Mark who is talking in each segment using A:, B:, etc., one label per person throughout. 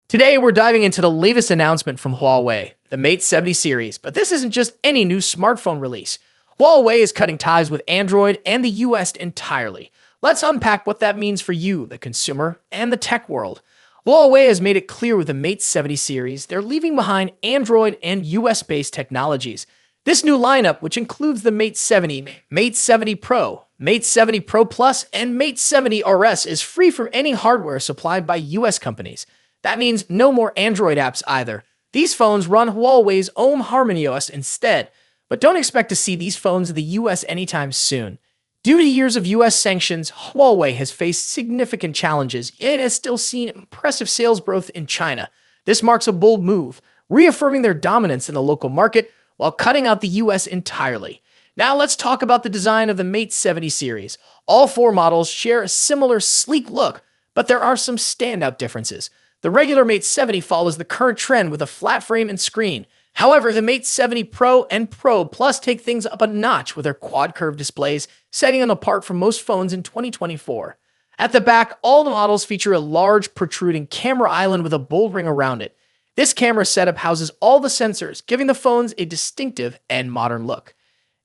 A: Today, we're diving into the latest announcement from Huawei, the Mate 70 series. But this isn't just any new smartphone release. Huawei is cutting ties with Android and the US entirely. Let's unpack what that means for you, the consumer, and the tech world. Huawei has made it clear with the Mate 70 series they're leaving behind Android and US-based technologies. This new lineup, which includes the Mate 70, Mate 70 Pro, Mate 70 Pro Plus, and Mate 70 RS, is free from any hardware supplied by US companies. That means no more Android apps either. These phones run Huawei's own HarmonyOS instead, but don't expect to see these phones in the US anytime soon. Due to years of US sanctions, Huawei has faced significant challenges, yet has still seen impressive sales growth in China. This marks a bold move, reaffirming their dominance in the local market while cutting out the US entirely. Now let's talk about the design of the Mate 70 series. All four models share a similar sleek look, but there are some standout differences. The regular Mate 70 follows the current trend with a flat frame and screen. However, the Mate 70 Pro and Pro Plus take things up a notch with their quad-curve displays, setting them apart from most phones in 2024. At the back, all the models feature a large, protruding camera island with a bold ring around it. This camera setup houses all the sensors, giving the phones a distinctive and modern look.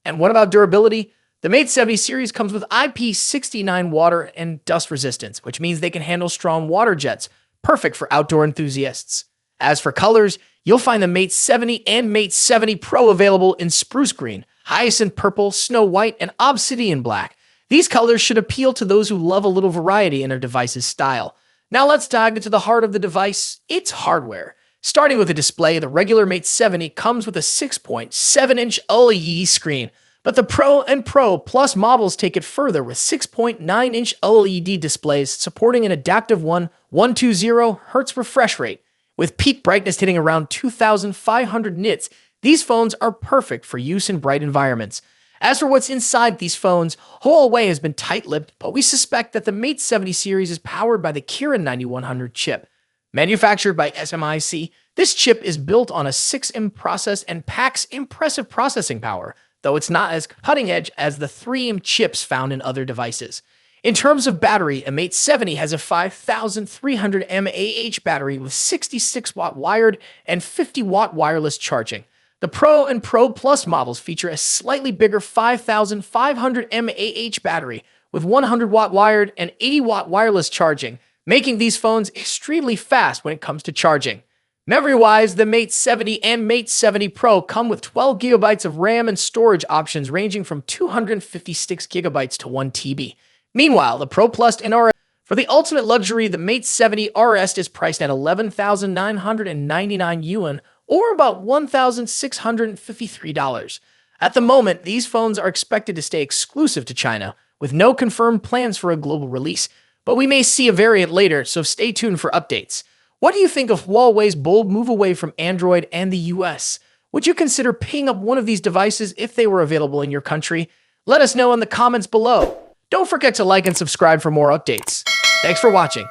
A: And what about durability? The Mate 70 series comes with IP69 water and dust resistance, which means they can handle strong water jets, perfect for outdoor enthusiasts. As for colors, you'll find the Mate 70 and Mate 70 Pro available in spruce green, hyacinth purple, snow white, and obsidian black. These colors should appeal to those who love a little variety in a device's style. Now let's dive into the heart of the device, its hardware. Starting with the display, the regular Mate 70 comes with a 6.7-inch OLED screen, but the Pro and Pro Plus models take it further with 6.9-inch OLED displays supporting an adaptive 120 Hz refresh rate. With peak brightness hitting around 2,500 nits, these phones are perfect for use in bright environments. As for what's inside these phones, Huawei has been tight-lipped, but we suspect that the Mate 70 series is powered by the Kirin 9100 chip. Manufactured by SMIC, this chip is built on a 6M process and packs impressive processing power, though it's not as cutting-edge as the 3M chips found in other devices. In terms of battery, a Mate 70 has a 5,300 mAh battery with 66-watt wired and 50-watt wireless charging. The Pro and Pro Plus models feature a slightly bigger 5,500 mAh battery with 100-watt wired and 80-watt wireless charging, making these phones extremely fast when it comes to charging. Memory-wise, the Mate 70 and Mate 70 Pro come with 12 GB of RAM and storage options ranging from 256 GB to 1 TB. Meanwhile, the Pro Plus and RS, for the ultimate luxury, the Mate 70 RS is priced at 11,999 yuan, or about $1,653. At the moment, these phones are expected to stay exclusive to China, with no confirmed plans for a global release. But we may see a variant later, so stay tuned for updates. What do you think of Huawei's bold move away from Android and the US? Would you consider picking up one of these devices if they were available in your country? Let us know in the comments below. Don't forget to like and subscribe for more updates. Thanks for watching.